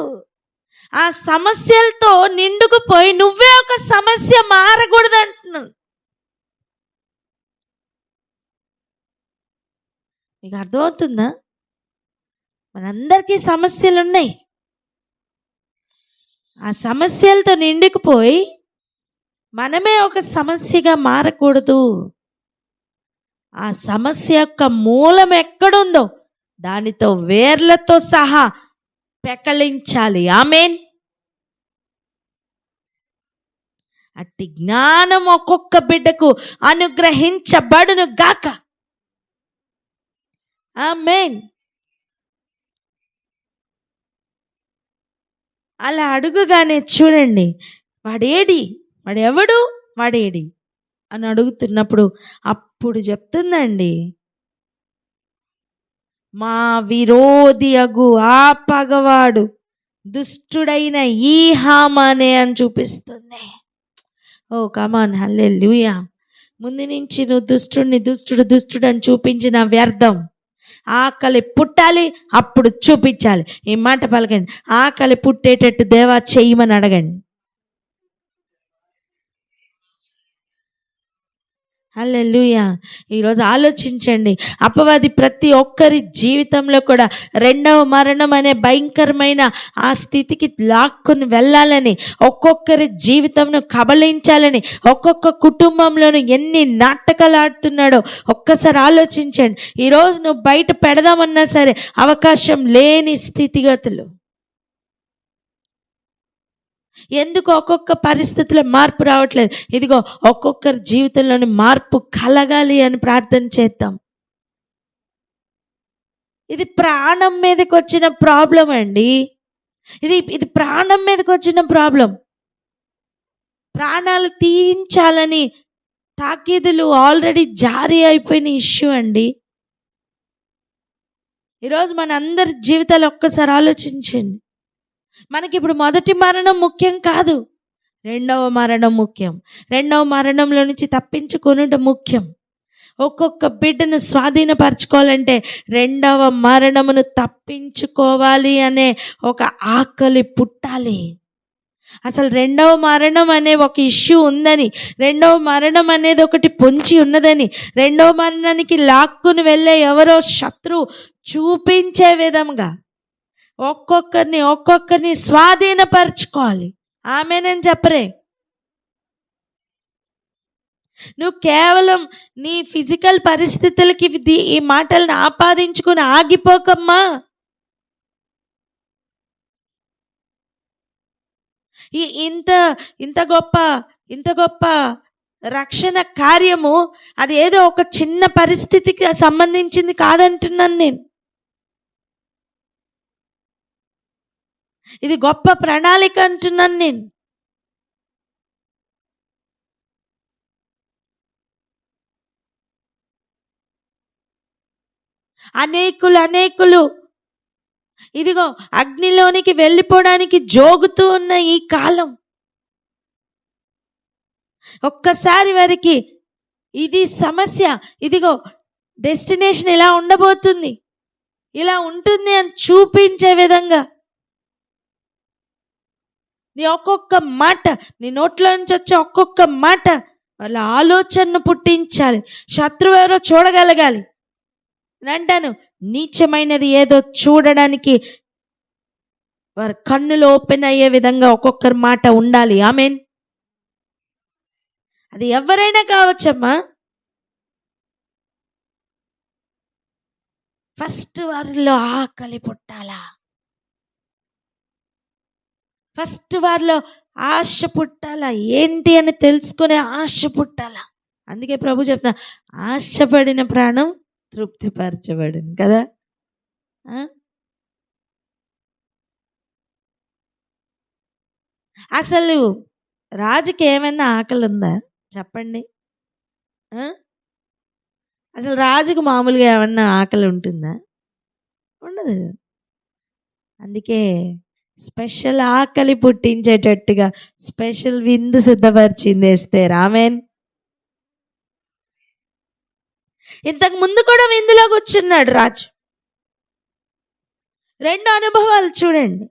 ఆ సమస్యలతో నిండుకుపోయి నువ్వే ఒక సమస్య మారకూడదు అంటున్నావు. మీకు అర్థమవుతుందా? మనందరికీ సమస్యలు ఉన్నాయి. ఆ సమస్యలతో నిండుకుపోయి మనమే ఒక సమస్యగా మారకూడదు. ఆ సమస్య యొక్క మూలం ఎక్కడుందో దానితో వేర్లతో సహా పెకలించాలి. ఆమేన్. అట్టి జ్ఞానం ఒక్కొక్క బిడ్డకు అనుగ్రహించబడును గాక. ఆమేన్. అలా అడుగుగానే చూడండి, వాడేడి అని అడుగుతున్నప్పుడు అప్పుడు చెప్తుందండి, మా విరోధి అగు ఆ పగవాడు దుష్టుడైన ఈ హామానే అని చూపిస్తుంది. ఓ కమాన్, హల్లెలూయా. ముందు నుంచి నువ్వు దుష్టుడు అని చూపించిన వ్యర్థం. ఆకలి పుట్టాలి, అప్పుడు చూపించాలి. ఈ మాట పలకండి, ఆకలి పుట్టేటట్టు దేవా చెయ్యమని అడగండి. హల్లెలూయా. ఈరోజు ఆలోచించండి, అపవాది ప్రతి ఒక్కరి జీవితంలో కూడా రెండవ మరణం అనే భయంకరమైన ఆ స్థితికి లాక్కుని వెళ్ళాలని, ఒక్కొక్కరి జీవితంను కబళించాలని, ఒక్కొక్క కుటుంబంలోనూ ఎన్ని నాటకాలు ఆడుతున్నాడో ఒక్కసారి ఆలోచించండి. ఈరోజు నువ్వు బయట పెడదామన్నా సరే అవకాశం లేని స్థితిగతులు. ఎందుకు ఒక్కొక్క పరిస్థితిలో మార్పు రావట్లేదు? ఇదిగో ఒక్కొక్కరి జీవితంలోని మార్పు కలగాలి అని ప్రార్థన చేద్దాం. ఇది ప్రాణం మీదకి వచ్చిన ప్రాబ్లం అండి. ఇది ప్రాణం మీదకి వచ్చిన ప్రాబ్లం. ప్రాణాలు తీయించాలని తాకీదులు ఆల్రెడీ జారీ అయిపోయిన ఇష్యూ అండి. ఈరోజు మన అందరి జీవితాలు ఒక్కసారి ఆలోచించండి. మనకి ఇప్పుడు మొదటి మరణం ముఖ్యం కాదు, రెండవ మరణం ముఖ్యం. రెండవ మరణంలో నుంచి తప్పించుకొనుట ముఖ్యం. ఒక్కొక్క బిడ్డను స్వాధీనపరచుకోవాలంటే రెండవ మరణమును తప్పించుకోవాలి అనే ఒక ఆకలి పుట్టాలి. అసలు రెండవ మరణం అనే ఒక ఇష్యూ ఉందని, రెండవ మరణం అనేది ఒకటి పొంచి ఉన్నదని, రెండవ మరణానికి లాక్కుని వెళ్ళే ఎవరో శత్రువు చూపించే విధంగా ఒక్కొక్కరిని స్వాధీనపరచుకోవాలి. ఆమేనని చెప్పరే. నువ్వు కేవలం నీ ఫిజికల్ పరిస్థితులకి ఈ మాటలను ఆపాదించుకుని ఆగిపోకమ్మా. ఇంత ఇంత గొప్ప ఇంత గొప్ప రక్షణ కార్యము అది ఏదో ఒక చిన్న పరిస్థితికి సంబంధించింది కాదంటున్నాను నేను. ఇది గొప్ప ప్రణాళిక అంటున్నాను నేను. అనేకులు ఇదిగో అగ్నిలోనికి వెళ్ళిపోవడానికి జోగుతూ ఉన్న ఈ కాలం, ఒక్కసారి వారికి ఇది సమస్య, ఇదిగో డెస్టినేషన్ ఇలా ఉండబోతుంది, ఇలా ఉంటుంది అని చూపించే విధంగా నీ ఒక్కొక్క మాట, నీ నోట్లో నుంచి వచ్చే ఒక్కొక్క మాట వాళ్ళ ఆలోచనను పుట్టించాలి. శత్రువు ఎవరో చూడగలగాలి. నేను అంటాను, నీచమైనది ఏదో చూడడానికి వారి కన్నులు ఓపెన్ అయ్యే విధంగా ఒక్కొక్కరి మాట ఉండాలి. ఆమేన్. అది ఎవరైనా కావచ్చమ్మా. ఫస్ట్ వారిలో ఆకలి పుట్టాలా, ఫస్ట్ వారిలో ఆశ పుట్టాలా, ఏంటి అని తెలుసుకునే ఆశ పుట్టాలా. అందుకే ప్రభు చెప్తా, ఆశపడిన ప్రాణం తృప్తిపరచబడింది కదా. అసలు రాజుకి ఏమైనా ఆకలి ఉందా చెప్పండి? అసలు రాజుకు మామూలుగా ఏమన్నా ఆకలి ఉంటుందా? ఉండదు. అందుకే స్పెషల్ ఆకలి పుట్టించేటట్టుగా స్పెషల్ విందు సిద్ధపరిచింది ఎస్తేర్. ఆమేన్. ఇంతకు ముందు కూడా విందులో కూర్చున్నాడు రాజు. రెండు అనుభవాలు చూడండి.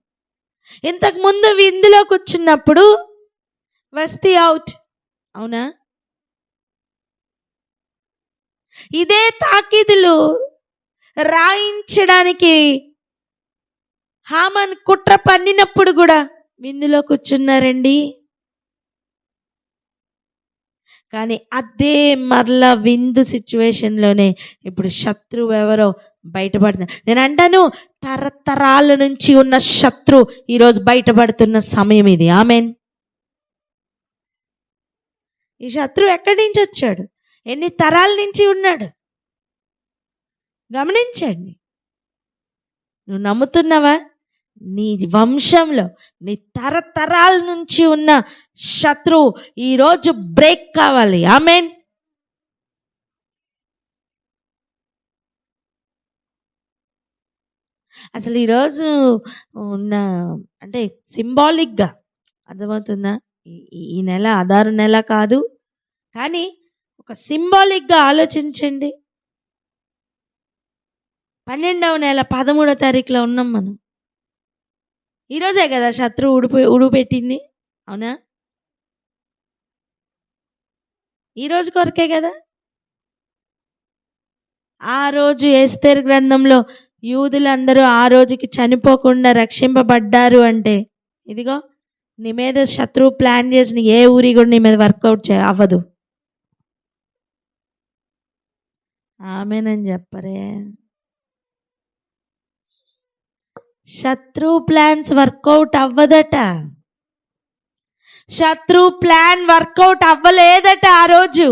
ఇంతకు ముందు విందులో కూర్చున్నప్పుడు వస్తీ అవుట్, అవునా? ఇదే తాకీదులు రాయించడానికి హామాన్ కుట్ర పన్నినప్పుడు కూడా విందులో కూర్చున్నారండి. కానీ అదే మరలా విందు సిచ్యువేషన్లోనే ఇప్పుడు శత్రువు ఎవరో బయటపడుతున్నారు. నేను అంటాను, తరతరాల నుంచి ఉన్న శత్రు ఈరోజు బయటపడుతున్న సమయం ఇది. ఆమేన్. ఈ శత్రువు ఎక్కడి నుంచి వచ్చాడు? ఎన్ని తరాల నుంచి ఉన్నాడు? గమనించండి. నువ్వు నమ్ముతున్నావా? నీ వంశంలో నీ తరతరాల నుంచి ఉన్న శత్రువు ఈరోజు బ్రేక్ కావాలి. ఆమేన్. అసలు ఈరోజు ఉన్న అంటే సింబాలిక్గా అర్థమవుతుందా? ఈ నెల ఆధారు నెల కాదు, కానీ ఒక సింబాలిక్గా ఆలోచించండి. 12వ నెల 13వ తారీఖులో ఉన్నాం మనం. ఈరోజే కదా శత్రువు ఉడుపు పెట్టింది, అవునా? ఈరోజు కొరకే కదా. ఆ రోజు ఎస్తేరు గ్రంథంలో యూదులందరూ ఆ రోజుకి చనిపోకుండా రక్షింపబడ్డారు అంటే, ఇదిగో నీ మీద శత్రువు ప్లాన్ చేసిన ఏ ఊరి కూడా నీ మీద వర్కౌట్ అవ్వదు. ఆమేనని చెప్పరే. శత్రు ప్లాన్స్ వర్కౌట్ అవ్వదట. శత్రు ప్లాన్ వర్కౌట్ అవ్వలేదట ఆ రోజు.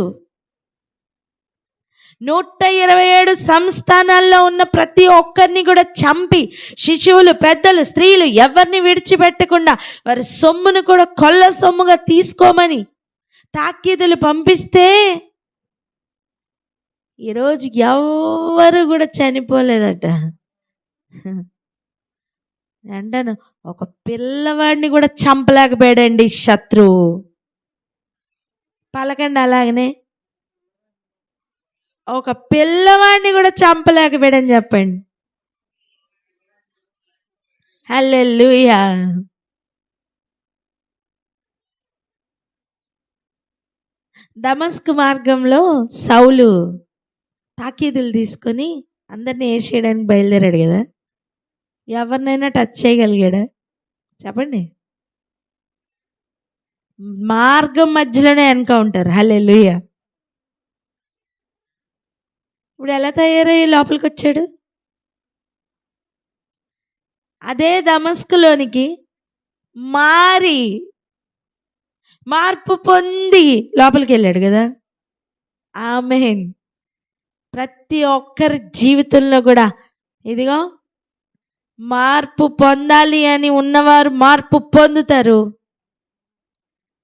127 సంస్థానాల్లో ఉన్న ప్రతి ఒక్కరిని కూడా చంపి, శిశువులు, పెద్దలు, స్త్రీలు ఎవరిని విడిచిపెట్టకుండా వారి సొమ్మును కూడా కొల్ల సొమ్ముగా తీసుకోమని తాకీదులు పంపిస్తే ఈరోజు ఎవరు కూడా చనిపోలేదట. అంటాను, ఒక పిల్లవాడిని కూడా చంపలేకపోయాడండి శత్రువు. పలకండి అలాగనే, ఒక పిల్లవాడిని కూడా చంపలేకపోయాడని చెప్పండి. హల్లెలూయా. దమస్కు మార్గంలో సౌలు తాకీదులు తీసుకొని అందరినీ వేసేయడానికి బయలుదేరాడు కదా. ఎవరినైనా టచ్ చేయగలిగాడా చెప్పండి? మార్గం మధ్యలోనే ఎన్కౌంటర్. హల్లెలూయా. ఇప్పుడు ఎలా తయారయ్యి లోపలికి వచ్చాడు? అదే దమస్కులోనికి మారి మార్పు పొంది లోపలికి వెళ్ళాడు కదా. ఆమేన్. ప్రతి ఒక్కరి జీవితంలో కూడా ఇదిగో మార్పు పొందాలి అని ఉన్నవారు మార్పు పొందుతారు.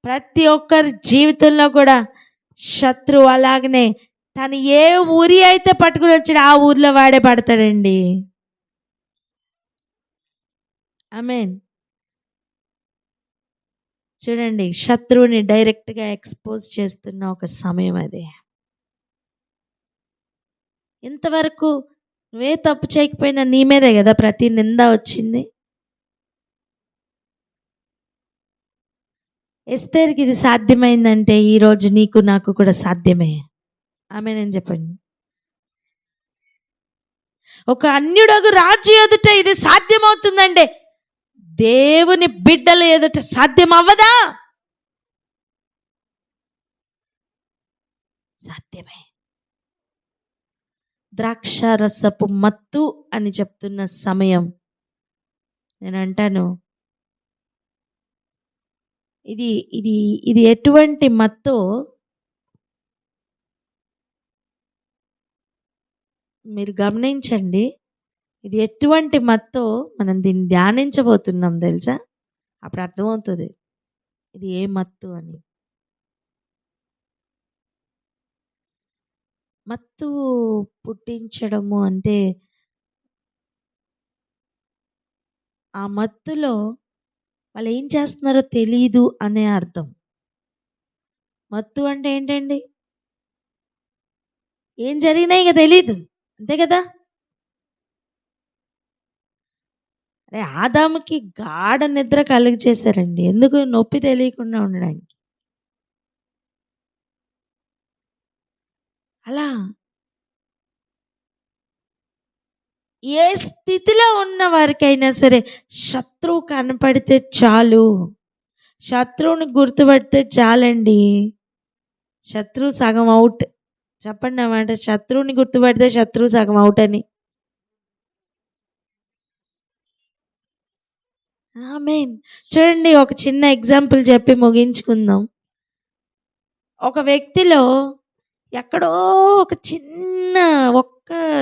ప్రతి ఒక్కరి జీవితంలో కూడా శత్రువు అలాగనే తను ఏ ఊరి అయితే పట్టుకుని వచ్చాడు ఆ ఊర్లో వాడే పడతాడండి. ఆమేన్. చూడండి, శత్రువుని డైరెక్ట్గా ఎక్స్పోజ్ చేస్తున్న ఒక సమయం అది. ఇంతవరకు నువ్వే తప్పు చేయకపోయినా నీ మీదే కదా ప్రతి నింద వచ్చింది. ఎస్తేర్కి ఇది సాధ్యమైందంటే ఈరోజు నీకు నాకు కూడా సాధ్యమే. ఆమేనని చెప్పండి. ఒక అన్యుడగు రాజు ఎదుట ఇది సాధ్యమవుతుందంటే దేవుని బిడ్డల ఎదుట సాధ్యం అవ్వదా? సాధ్యమే. ద్రాక్షారసపు మత్తు అని చెప్తున్న సమయం నేను అంటాను, ఇది ఇది ఇది ఎటువంటి మత్తో మీరు గమనించండి. ఇది ఎటువంటి మత్తో మనం దీన్ని ధ్యానించబోతున్నాం తెలుసా? అప్పుడు అర్థమవుతుంది ఇది ఏ మత్తు అని. మత్తు పుట్టించడము అంటే ఆ మత్తులో వాళ్ళు ఏం చేస్తున్నారో తెలీదు అనే అర్థం. మత్తు అంటే ఏంటండి? ఏం జరిగినా ఇక తెలీదు, అంతే కదా. అరే ఆదాముకి గాఢ నిద్ర కలుగ చేశారండి. ఎందుకు? నొప్పి తెలియకుండా ఉండడానికి. అలా ఏ స్థితిలో ఉన్న వారికైనా సరే శత్రువు కనపడితే చాలు, శత్రువుని గుర్తుపడితే చాలండి, శత్రువు సగం అవుట్. చెప్పండి అన్నమాట, శత్రువుని గుర్తుపడితే శత్రువు సగం అవుట్ అని. ఆమేన్. చూడండి, ఒక చిన్న ఎగ్జాంపుల్ చెప్పి ముగించుకుందాం. ఒక వ్యక్తిలో ఎక్కడో ఒక చిన్న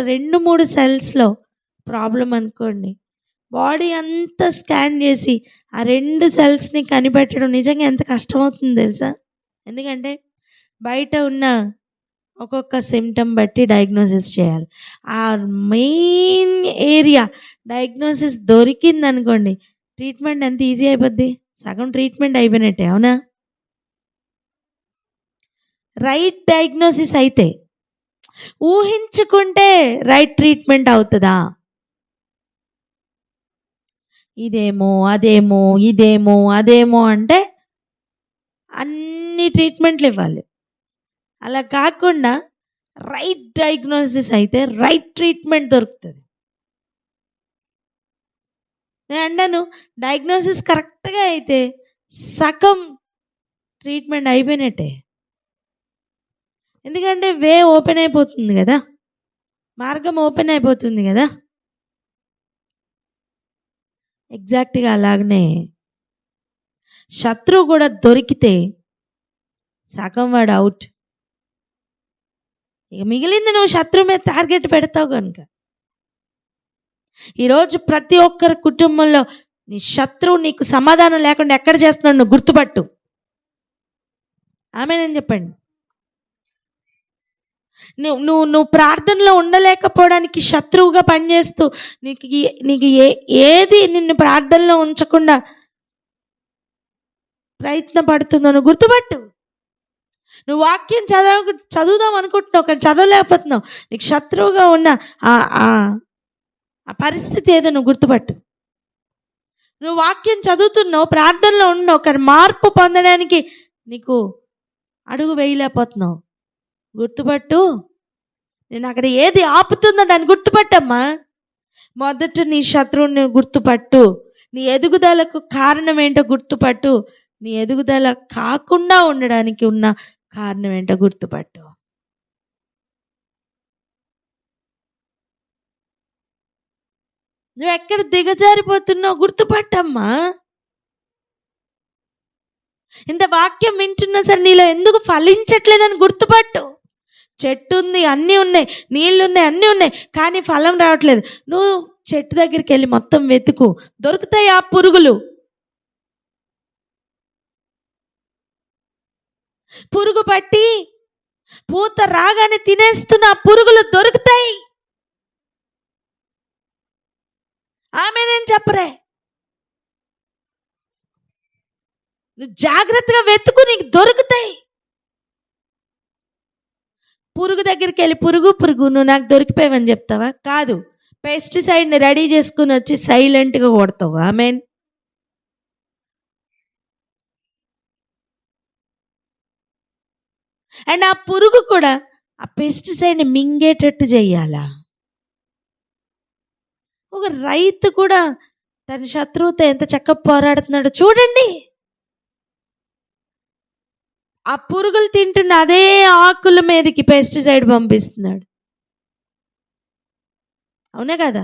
2-3 సెల్స్లో ప్రాబ్లం అనుకోండి, బాడీ అంతా స్కాన్ చేసి ఆ 2 సెల్స్ని కనిపెట్టడం నిజంగా ఎంత కష్టమవుతుంది తెలుసా? ఎందుకంటే బయట ఉన్న ఒక్కొక్క సిమ్టమ్ బట్టి డయాగ్నోసిస్ చేయాలి. ఆ మెయిన్ ఏరియా డయాగ్నోసిస్ దొరికింది అనుకోండి, ట్రీట్మెంట్ ఎంత ఈజీ అయిపోద్ది. సగం ట్రీట్మెంట్ అయిపోయినట్టే, అవునా? రైట్ డయాగ్నోసిస్ అయితే, ఊహించుకుంటే రైట్ ట్రీట్మెంట్ అవుతుందా? ఇదేమో అదేమో ఇదేమో అదేమో అంటే అన్ని ట్రీట్మెంట్లు ఇవ్వాలి. అలా కాకుండా రైట్ డయాగ్నోసిస్ అయితే రైట్ ట్రీట్మెంట్ దొరుకుతుంది. నేను అన్నాను, డయాగ్నోసిస్ కరెక్ట్గా అయితే సగం ట్రీట్మెంట్ అయిపోయినట్టే. ఎందుకంటే వే ఓపెన్ అయిపోతుంది కదా, మార్గం ఓపెన్ అయిపోతుంది కదా. ఎగ్జాక్ట్గా అలాగనే శత్రువు కూడా దొరికితే సగం వాడు అవుట్. ఇక మిగిలింది నువ్వు శత్రువు మీద టార్గెట్ పెడతావు కనుక. ఈరోజు ప్రతి ఒక్కరి కుటుంబంలో నీ శత్రువు నీకు సమాధానం లేకుండా ఎక్కడ చేస్తున్నాడు నువ్వు గుర్తుపట్టు. ఆమేనని చెప్పండి. నువ్వు ప్రార్థనలో ఉండలేకపోవడానికి శత్రువుగా పనిచేస్తూ నీకు ఏది నిన్ను ప్రార్థనలో ఉంచకుండా ప్రయత్నపడుతుందో నువ్వు గుర్తుపట్టు. నువ్వు వాక్యం చదువుదాం అనుకుంటున్నావు కానీ చదవలేకపోతున్నావు. నీకు శత్రువుగా ఉన్న ఆ పరిస్థితి ఏదో నువ్వు గుర్తుపట్టు. నువ్వు వాక్యం చదువుతున్నావు, ప్రార్థనలో ఉన్నావు కానీ మార్పు పొందడానికి నీకు అడుగు వేయలేకపోతున్నావు. గుర్తుపట్టు. నేను అక్కడ ఏది ఆపుతుందో దాన్ని గుర్తుపట్టమ్మా. మొదట నీ శత్రువుని గుర్తుపట్టు. నీ ఎదుగుదలకు కారణం ఏంటో గుర్తుపట్టు. నీ ఎదుగుదల కాకుండా ఉండడానికి ఉన్న కారణం ఏంటో గుర్తుపట్టు. నువ్వు ఎక్కడ దిగజారిపోతున్నావు గుర్తుపట్టమ్మా. ఇంత వాక్యం వింటున్నా సరే నీలో ఎందుకు ఫలించట్లేదని గుర్తుపట్టు. చెట్టు ఉంది, అన్నీ ఉన్నాయి, నీళ్ళు ఉన్నాయి, అన్నీ ఉన్నాయి, కానీ ఫలం రావట్లేదు. నువ్వు చెట్టు దగ్గరికి వెళ్ళి మొత్తం వెతుకు, దొరుకుతాయి ఆ పురుగులు. పురుగు పట్టి పూత రాగానే తినేస్తున్న ఆ పురుగులు దొరుకుతాయి. ఆమె నేను చెప్పరే, నువ్వు జాగ్రత్తగా వెతుకు, నీకు దొరుకుతాయి. పురుగు దగ్గరికి వెళ్ళి పురుగు నువ్వు నాకు దొరికిపోయావని చెప్తావా? కాదు, పెస్టిసైడ్ని రెడీ చేసుకుని వచ్చి సైలెంట్గా కొడతావు. ఆమెన్. అండ్ ఆ పురుగు కూడా ఆ పెస్టిసైడ్ని మింగేటట్టు చెయ్యాలా? ఒక రైతు కూడా తన శత్రువుతో ఎంత చక్కగా పోరాడుతున్నాడో చూడండి. ఆ పురుగులు తింటున్న అదే ఆకుల మీదకి పెస్టిసైడ్ పంపిస్తున్నాడు. అవునా కదా?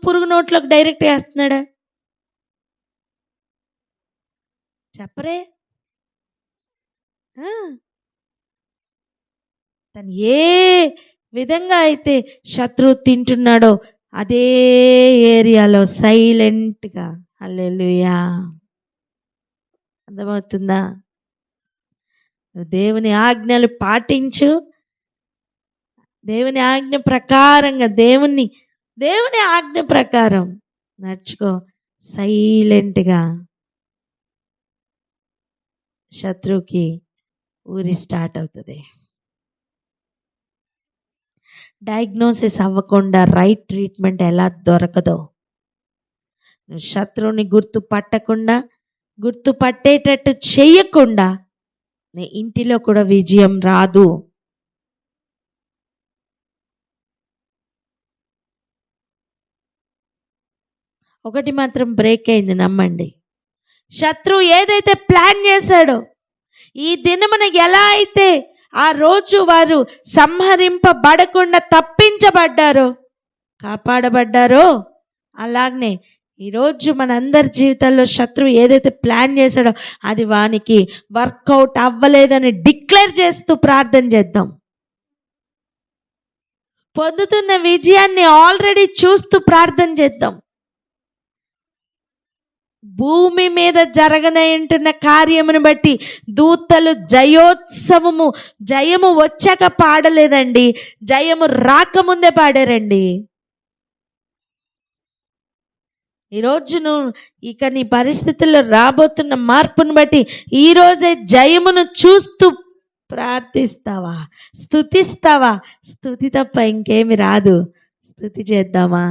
పురుగు నోట్లోకి డైరెక్ట్ వేస్తున్నాడా? చెప్పరే. తను ఏ విధంగా అయితే శత్రువు తింటున్నాడో అదే ఏరియాలో సైలెంట్గా. హల్లెలూయా. అర్థమవుతుందా? దేవుని ఆజ్ఞలు పాటించు, దేవుని ఆజ్ఞ ప్రకారంగా దేవుని ఆజ్ఞ ప్రకారం నడుచుకో. సైలెంట్గా శత్రువుకి ఊరి స్టార్ట్ అవుతుంది. డయాగ్నోసిస్ అవ్వకుండా రైట్ ట్రీట్మెంట్ ఎలా దొరకదో, నువ్వు శత్రువుని గుర్తుపట్టేటట్టు చెయ్యకుండా నీ ఇంటిలో కూడా విజయం రాదు. ఒకటి మాత్రం బ్రేక్ అయింది, నమ్మండి. శత్రువు ఏదైతే ప్లాన్ చేశాడో, ఈ దినమున ఎలా అయితే ఆ రోజు వారు సంహరింపబడకుండా తప్పించబడ్డారో, కాపాడబడ్డారో, అలాగనే ఈరోజు మనందరి జీవితాల్లో శత్రువు ఏదైతే ప్లాన్ చేశాడో అది వానికి వర్కౌట్ అవ్వలేదని డిక్లేర్ చేస్తూ ప్రార్థన చేద్దాం. పొందుతున్న విజయాన్ని ఆల్రెడీ చూస్తూ ప్రార్థన చేద్దాం. భూమి మీద జరగనంటున్న కార్యమును బట్టి దూతలు జయము వచ్చాక పాడలేదండి, జయము రాకముందే పాడారండి. ఈరోజు నువ్వు ఇక నీ పరిస్థితుల్లో రాబోతున్న మార్పును బట్టి ఈరోజే జయమును చూస్తూ ప్రార్థిస్తావా, స్తుతిస్తావా? స్తుతి తప్ప ఇంకేమి రాదు. స్తుతి చేద్దామా?